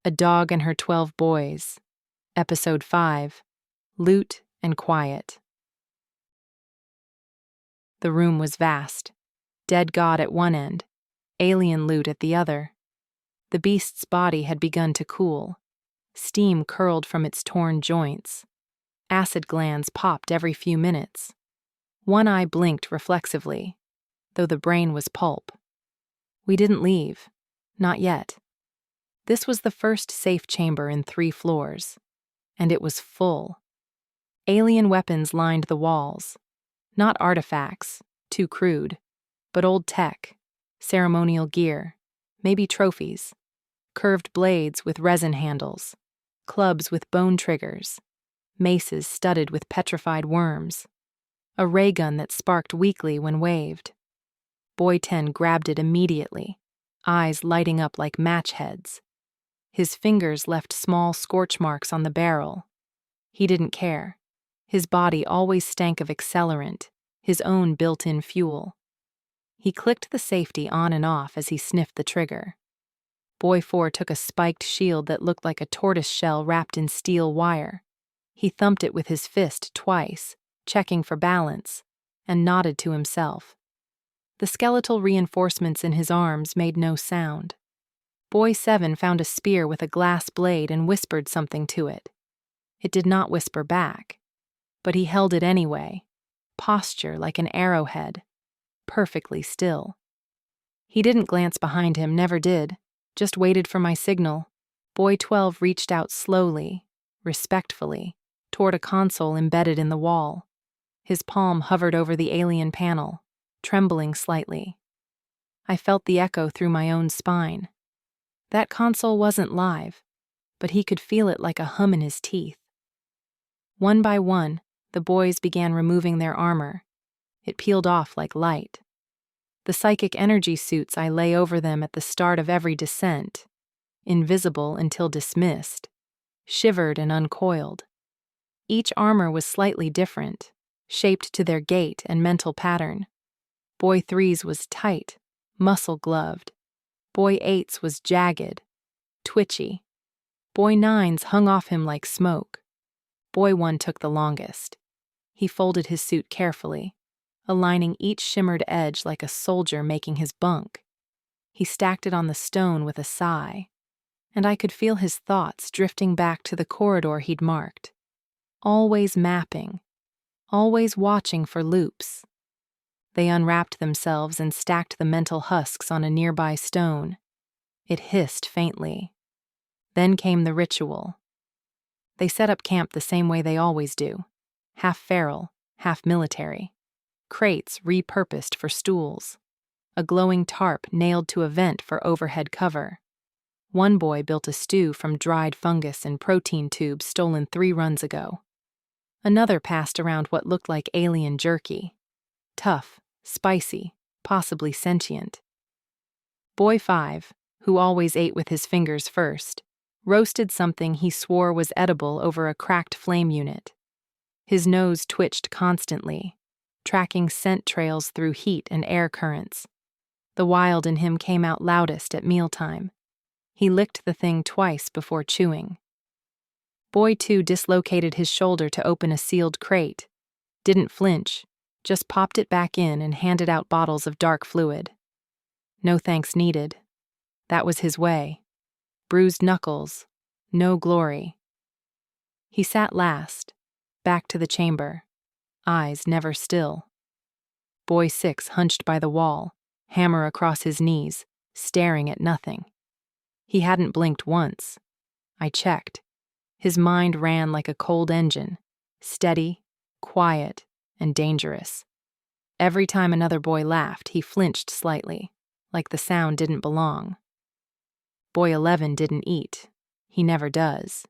A Dog and Her 12 Boys, Episode 5, Loot and Quiet. The room was vast. Dead god at one end, alien loot at the other. The beast's body had begun to cool. Steam curled from its torn joints. Acid glands popped every few minutes. One eye blinked reflexively, though the brain was pulp. We didn't leave. Not yet. This was the first safe chamber in 3 floors, and it was full. Alien weapons lined the walls. Not artifacts, too crude, but old tech, ceremonial gear, maybe trophies, curved blades with resin handles, clubs with bone triggers, maces studded with petrified worms, a ray gun that sparked weakly when waved. Boy 10 grabbed it immediately, eyes lighting up like match heads. His fingers left small scorch marks on the barrel. He didn't care. His body always stank of accelerant, his own built-in fuel. He clicked the safety on and off as he sniffed the trigger. Boy 4 took a spiked shield that looked like a tortoise shell wrapped in steel wire. He thumped it with his fist twice, checking for balance, and nodded to himself. The skeletal reinforcements in his arms made no sound. Boy 7 found a spear with a glass blade and whispered something to it. It did not whisper back, but he held it anyway, posture like an arrowhead, perfectly still. He didn't glance behind him, never did, just waited for my signal. Boy 12 reached out slowly, respectfully, toward a console embedded in the wall. His palm hovered over the alien panel, trembling slightly. I felt the echo through my own spine. That console wasn't live, but he could feel it like a hum in his teeth. One by one, the boys began removing their armor. It peeled off like light. The psychic energy suits I lay over them at the start of every descent, invisible until dismissed, shivered and uncoiled. Each armor was slightly different, shaped to their gait and mental pattern. Boy 3's was tight, muscle-gloved. Boy 8's was jagged, twitchy. Boy 9's hung off him like smoke. Boy 1 took the longest. He folded his suit carefully, aligning each shimmered edge like a soldier making his bunk. He stacked it on the stone with a sigh, and I could feel his thoughts drifting back to the corridor he'd marked. Always mapping, always watching for loops. They unwrapped themselves and stacked the mental husks on a nearby stone. It hissed faintly. Then came the ritual. They set up camp the same way they always do, half feral, half military. Crates repurposed for stools. A glowing tarp nailed to a vent for overhead cover. One boy built a stew from dried fungus and protein tubes stolen 3 runs ago. Another passed around what looked like alien jerky. Tough, spicy, possibly sentient. Boy 5, who always ate with his fingers first, roasted something he swore was edible over a cracked flame unit. His nose twitched constantly, tracking scent trails through heat and air currents. The wild in him came out loudest at mealtime. He licked the thing twice before chewing. Boy 2 dislocated his shoulder to open a sealed crate. Didn't flinch, just popped it back in and handed out bottles of dark fluid. No thanks needed. That was his way. Bruised knuckles, no glory. He sat last, back to the chamber, eyes never still. Boy 6 hunched by the wall, hammer across his knees, staring at nothing. He hadn't blinked once. I checked. His mind ran like a cold engine, steady, quiet, and dangerous. Every time another boy laughed, he flinched slightly, like the sound didn't belong. Boy 11 didn't eat. He never does.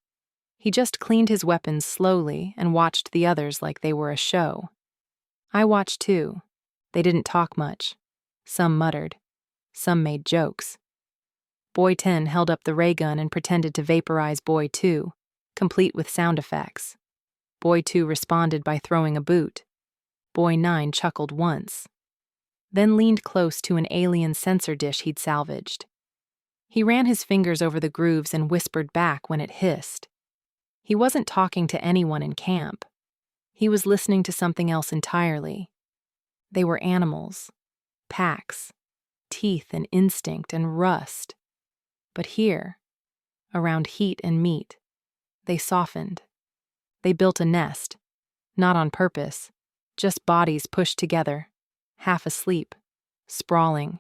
He just cleaned his weapons slowly and watched the others like they were a show. I watched too. They didn't talk much. Some muttered. Some made jokes. Boy 10 held up the ray gun and pretended to vaporize Boy 2, complete with sound effects. Boy 2 responded by throwing a boot. Boy 9 chuckled once, then leaned close to an alien sensor dish he'd salvaged. He ran his fingers over the grooves and whispered back when it hissed. He wasn't talking to anyone in camp. He was listening to something else entirely. They were animals, packs, teeth and instinct and rust. But here, around heat and meat, they softened. They built a nest, not on purpose, just bodies pushed together, half asleep, sprawling.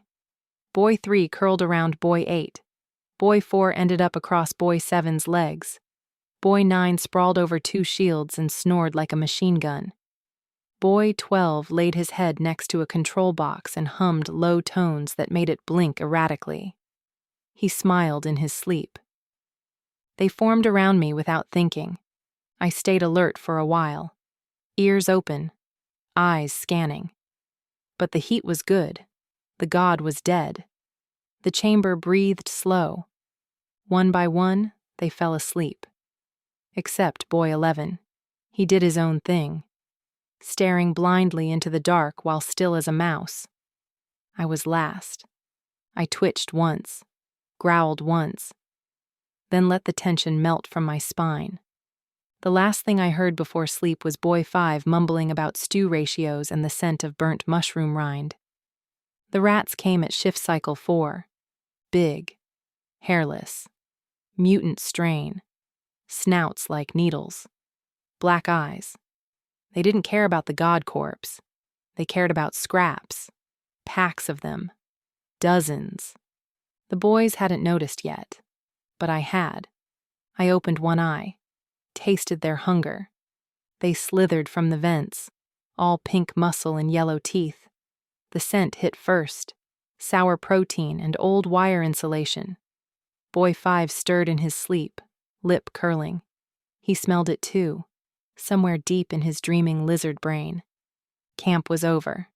Boy 3 curled around Boy 8. Boy 4 ended up across Boy 7's legs. Boy 9 sprawled over 2 shields and snored like a machine gun. Boy 12 laid his head next to a control box and hummed low tones that made it blink erratically. He smiled in his sleep. They formed around me without thinking. I stayed alert for a while, ears open, eyes scanning. But the heat was good. The god was dead. The chamber breathed slow. One by one, they fell asleep. Except Boy 11. He did his own thing, staring blindly into the dark while still as a mouse. I was last. I twitched once, growled once, then let the tension melt from my spine. The last thing I heard before sleep was Boy 5 mumbling about stew ratios and the scent of burnt mushroom rind. The rats came at shift cycle 4. Big, hairless, mutant strain, snouts like needles, black eyes. They didn't care about the god corpse. They cared about scraps, packs of them, dozens. The boys hadn't noticed yet, but I had. I opened one eye, tasted their hunger. They slithered from the vents, all pink muscle and yellow teeth. The scent hit first, sour protein and old wire insulation. Boy 5 stirred in his sleep, lip curling. He smelled it too, somewhere deep in his dreaming lizard brain. Camp was over.